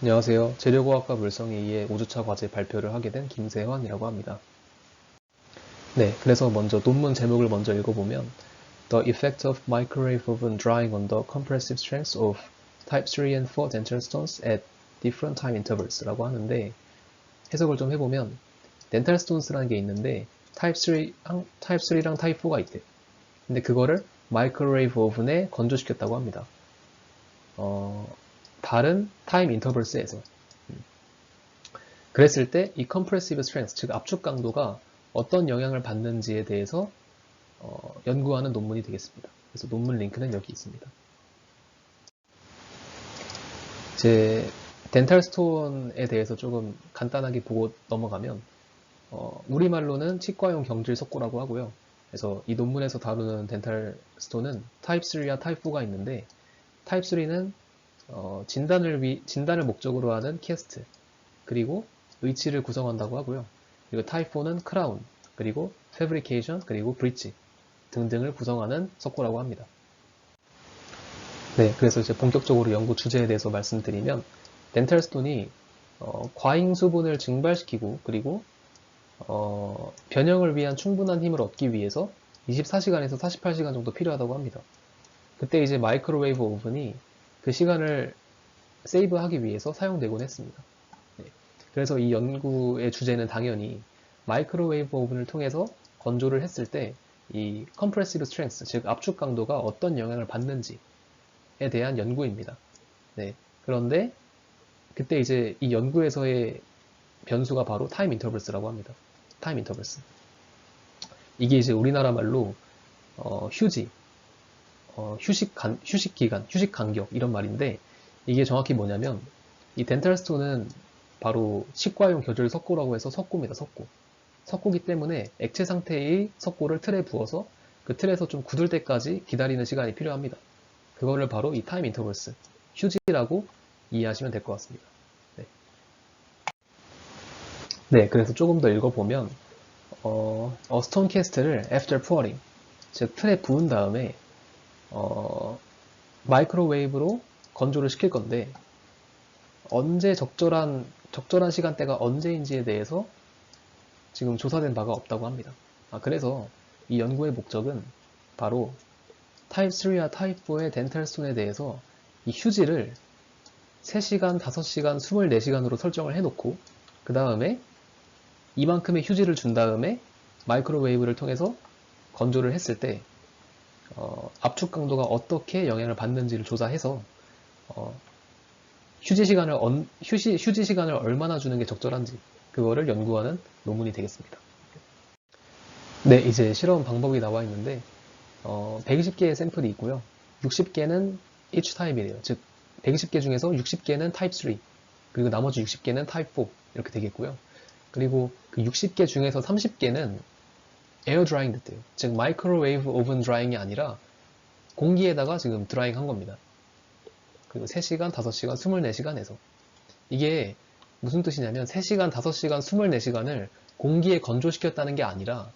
안녕하세요. 재료과학과 물성E2의 5주차 과제 발표를 하게 된 김세환이라고 합니다. 네, 그래서 먼저 논문 제목을 먼저 읽어보면 The effect of microwave oven drying on the compressive strength of type 3 and 4 dental stones at different time intervals 라고 하는데, 해석을 좀 해보면 dental stones라는 게 있는데 type 3랑 type 4가 있대요. 근데 그거를 마이크로웨이브 오븐에 건조시켰다고 합니다. 다른 타임 인터벌스에서. 그랬을 때 이 compressive strength, 즉 압축 강도가 어떤 영향을 받는지에 대해서 연구하는 논문이 되겠습니다. 그래서 논문 링크는 여기 있습니다. 제 덴탈 스톤에 대해서 조금 간단하게 보고 넘어가면 우리말로는 치과용 경질 석고라고 하고요. 그래서 이 논문에서 다루는 덴탈 스톤은 타입 3와 타입 4가 있는데, 타입 3는 진단을 목적으로 하는 캐스트, 그리고 의치를 구성한다고 하고요. 그리고 타입 4는 크라운, 그리고 패브리케이션, 그리고 브릿지 등등을 구성하는 석고라고 합니다. 네, 그래서 이제 본격적으로 연구 주제에 대해서 말씀드리면, 덴탈 스톤이 과잉 수분을 증발시키고, 그리고 변형을 위한 충분한 힘을 얻기 위해서 24시간에서 48시간 정도 필요하다고 합니다. 그때 이제 마이크로웨이브 오븐이 그 시간을 세이브하기 위해서 사용되곤 했습니다. 네. 그래서 이 연구의 주제는 당연히 마이크로웨이브 오븐을 통해서 건조를 했을 때 이 컴프레시브 스트렝스, 즉 압축 강도가 어떤 영향을 받는지에 대한 연구입니다. 네. 그런데 그때 이제 이 연구에서의 변수가 바로 타임 인터벌스라고 합니다. 타임 인터벌스. 이게 이제 우리나라 말로 휴지, 휴식 기간, 휴식 간격 이런 말인데, 이게 정확히 뭐냐면 이 덴탈 스톤은 바로 치과용 교절 석고라고 해서 석고입니다. 석고. 석고기 때문에 액체 상태의 석고를 틀에 부어서 그 틀에서 좀 굳을 때까지 기다리는 시간이 필요합니다. 그거를 바로 이 타임 인터벌스, 휴지라고 이해하시면 될 것 같습니다. 네. 네, 그래서 조금 더 읽어보면 스톤 캐스트를 after pouring, 즉 틀에 부은 다음에 마이크로웨이브로 건조를 시킬 건데, 언제 적절한 시간대가 언제인지에 대해서 지금 조사된 바가 없다고 합니다. 그래서 이 연구의 목적은 바로 타입 3와 타입 4의 덴탈 스톤에 대해서 이 휴지를 3시간, 5시간, 24시간으로 설정을 해놓고, 그 다음에 이만큼의 휴지를 준 다음에 마이크로웨이브를 통해서 건조를 했을 때 압축 강도가 어떻게 영향을 받는지를 조사해서 휴지 시간을 얼마나 주는 게 적절한지, 그거를 연구하는 논문이 되겠습니다. 네, 이제 실험 방법이 나와 있는데 120개의 샘플이 있고요. 60개는 each 타입이래요. 즉 120개 중에서 60개는 타입 3, 그리고 나머지 60개는 타입 4 이렇게 되겠고요. 그리고 그 60개 중에서 30개는 에어 드라잉 됐대요. 즉 마이크로웨이브 오븐 드라잉이 아니라 공기에다가 지금 드라잉 한 겁니다. 그리고 3시간, 5시간, 24시간에서. 이게 무슨 뜻이냐면 3시간, 5시간, 24시간을 공기에 건조시켰다는 게 아니라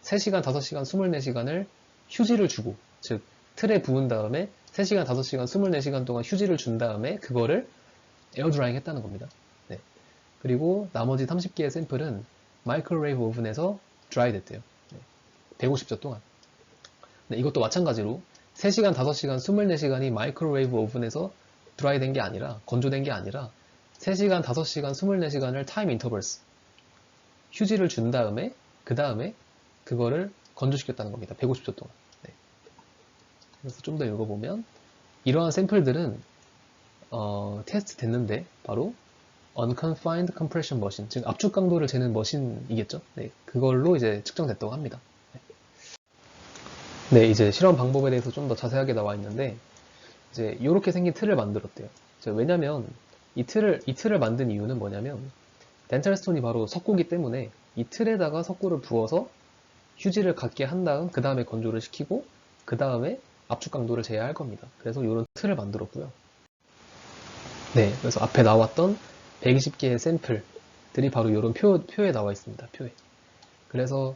3시간, 5시간, 24시간을 휴지를 주고, 즉 틀에 부은 다음에 3시간, 5시간, 24시간 동안 휴지를 준 다음에 그거를 에어드라잉 했다는 겁니다. 네. 그리고 나머지 30개의 샘플은 마이크로웨이브 오븐에서 드라이 됐대요. 150초 동안. 네, 이것도 마찬가지로 3시간, 5시간, 24시간이 마이크로웨이브 오븐에서 드라이 된 게 아니라, 건조된 게 아니라 3시간, 5시간, 24시간을 타임 인터벌스, 휴지를 준 다음에 그 다음에 그거를 건조시켰다는 겁니다. 150초 동안. 네. 그래서 좀 더 읽어보면 이러한 샘플들은 테스트 됐는데 바로 unconfined compression machine, 즉 압축 강도를 재는 머신이겠죠. 네, 그걸로 이제 측정됐다고 합니다. 네, 이제 실험 방법에 대해서 좀 더 자세하게 나와 있는데, 이제 이렇게 생긴 틀을 만들었대요. 왜냐면 이 틀을 만든 이유는 뭐냐면 덴탈 스톤이 바로 석고기 때문에 이 틀에다가 석고를 부어서 휴지를 갖게 한 다음 그 다음에 건조를 시키고 그 다음에 압축 강도를 재야 할 겁니다. 그래서 이런 틀을 만들었고요. 네, 그래서 앞에 나왔던 120개의 샘플들이 바로 이런 표에 나와 있습니다. 표에. 그래서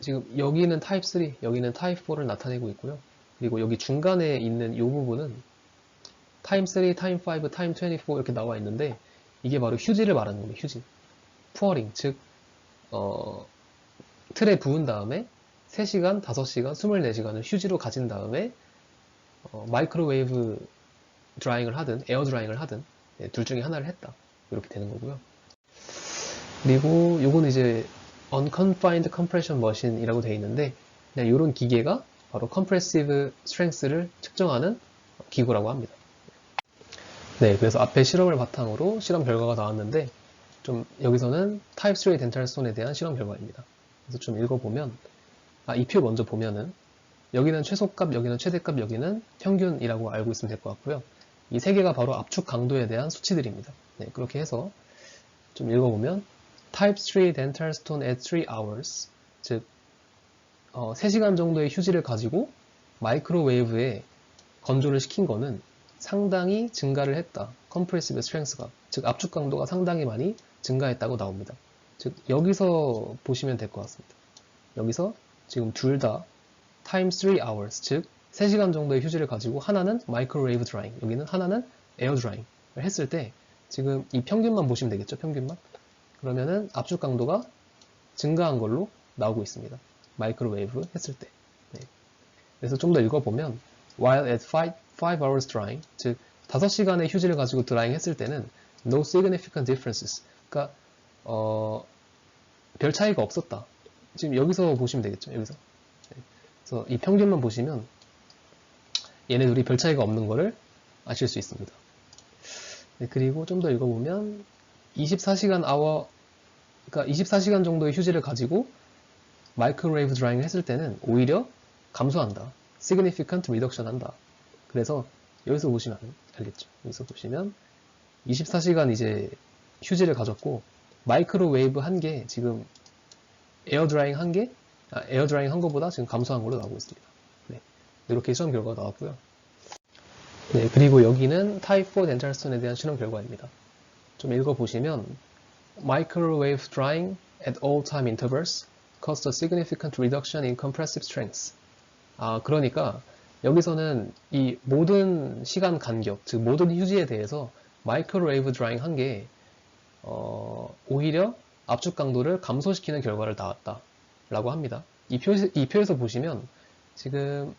지금 여기는 타입 3, 여기는 타입 4를 나타내고 있고요. 그리고 여기 중간에 있는 이 부분은 타임 3, 타임 5, 타임 24 이렇게 나와 있는데 이게 바로 휴지를 말하는 겁니다. 휴지. 푸어링, 즉 틀에 부은 다음에 3시간, 5시간, 24시간을 휴지로 가진 다음에 마이크로웨이브 드라잉을 하든 에어 드라잉을 하든 둘 중에 하나를 했다. 이렇게 되는 거고요. 그리고 요건 이제 unconfined compression machine이라고 되어 있는데 이런 기계가 바로 compressive strength를 측정하는 기구라고 합니다. 네, 그래서 앞에 실험을 바탕으로 실험 결과가 나왔는데 좀 여기서는 타입 3 덴탈 스톤에 대한 실험 결과입니다. 그래서 좀 읽어보면 이 표 먼저 보면은 여기는 최소값, 여기는 최대값, 여기는 평균이라고 알고 있으면 될 것 같고요. 이 세 개가 바로 압축 강도에 대한 수치들입니다. 네, 그렇게 해서 좀 읽어보면 Type 3 dental stone at 3 hours, 즉 3시간 정도의 휴지를 가지고 마이크로웨이브에 건조를 시킨 거는 상당히 증가를 했다. Compressive strength가, 즉 압축 강도가 상당히 많이 증가했다고 나옵니다. 즉 여기서 보시면 될 것 같습니다. 여기서 지금 둘 다 times 3 hours, 즉 3시간 정도의 휴지를 가지고 하나는 마이크로웨이브 드라잉, 여기는 하나는 에어 드라잉을 했을 때 지금 이 평균만 보시면 되겠죠, 평균만. 그러면은 압축 강도가 증가한 걸로 나오고 있습니다. 마이크로웨이브 했을 때. 네. 그래서 좀 더 읽어보면 while at 5 hours drying, 즉 5시간의 휴지를 가지고 드라잉 했을 때는 no significant differences, 그러니까 별 차이가 없었다. 지금 여기서 보시면 되겠죠, 여기서. 네. 그래서 이 평균만 보시면 얘네 둘이 별 차이가 없는 거를 아실 수 있습니다. 네, 그리고 좀 더 읽어보면 24시간 그러니까 24시간 정도의 휴지를 가지고 마이크로웨이브 드라잉을 했을 때는 오히려 감소한다. significant reduction 한다. 그래서 여기서 보시면 알겠죠. 여기서 보시면 24시간 이제 휴지를 가졌고 마이크로웨이브 한 개 지금 에어 드라잉 한 개, 에어 드라잉 한 거보다 지금 감소한 걸로 나오고 있습니다. 네, 이렇게 실험 결과가 나왔고요. 네, 그리고 여기는 타입 4 덴탈 스톤에 대한 실험 결과입니다. 좀 읽어보시면 Microwave drying at all time intervals caused a significant reduction in compressive strength. 그러니까 여기서는 이 모든 시간 간격, 즉 모든 휴지에 대해서 마이크로웨이브 드라잉 한 게 오히려 압축 강도를 감소시키는 결과를 나왔다라고 합니다. 이 표에서 보시면 지금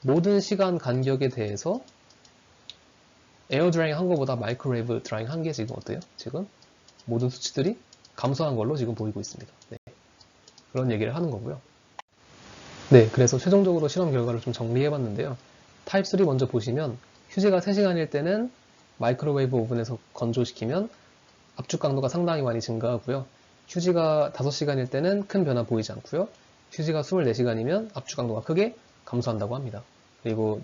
모든 시간 간격에 대해서 에어 드라잉 한 거보다 마이크로웨이브 드라잉 한 게 지금 어때요? 지금 모든 수치들이 감소한 걸로 지금 보이고 있습니다. 네. 그런 얘기를 하는 거고요. 네, 그래서 최종적으로 실험 결과를 좀 정리해봤는데요. 타입 3 먼저 보시면 휴지가 3시간일 때는 마이크로웨이브 오븐에서 건조시키면 압축 강도가 상당히 많이 증가하고요. 휴지가 5시간일 때는 큰 변화 보이지 않고요. 휴지가 24시간이면 압축 강도가 크게 감소한다고 합니다. 그리고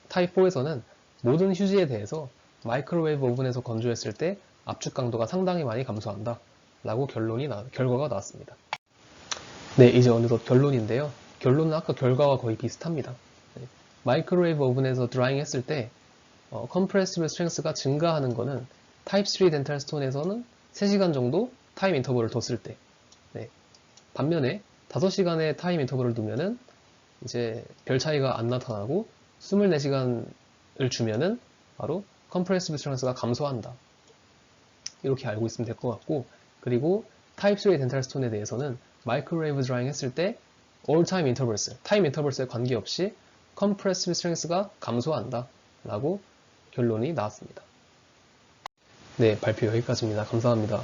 타입 4에서는 모든 휴지에 대해서 마이크로웨이브 오븐에서 건조했을 때 압축 강도가 상당히 많이 감소한다 라고 결과가 나왔습니다. 네, 이제 어느덧 결론인데요. 결론은 아까 결과와 거의 비슷합니다. 네, 마이크로웨이브 오븐에서 드라잉 했을 때 컴프레시브 스트렝스가 증가하는 거는 타입 3 덴탈 스톤에서는 3시간 정도 타임 인터벌을 뒀을 때, 네, 반면에 5시간의 타임 인터벌을 두면은 이제 별 차이가 안 나타나고 24시간을 주면은 바로 컴프레시브 스트렝스가 감소한다. 이렇게 알고 있으면 될 것 같고, 그리고 타입 3 덴탈 스톤에 대해서는 마이크로웨이브 드라잉 했을 때 all time intervals, 타임 인터벌스에 관계없이 compressive strength가 감소한다 라고 결론이 나왔습니다. 네, 발표 여기까지입니다. 감사합니다.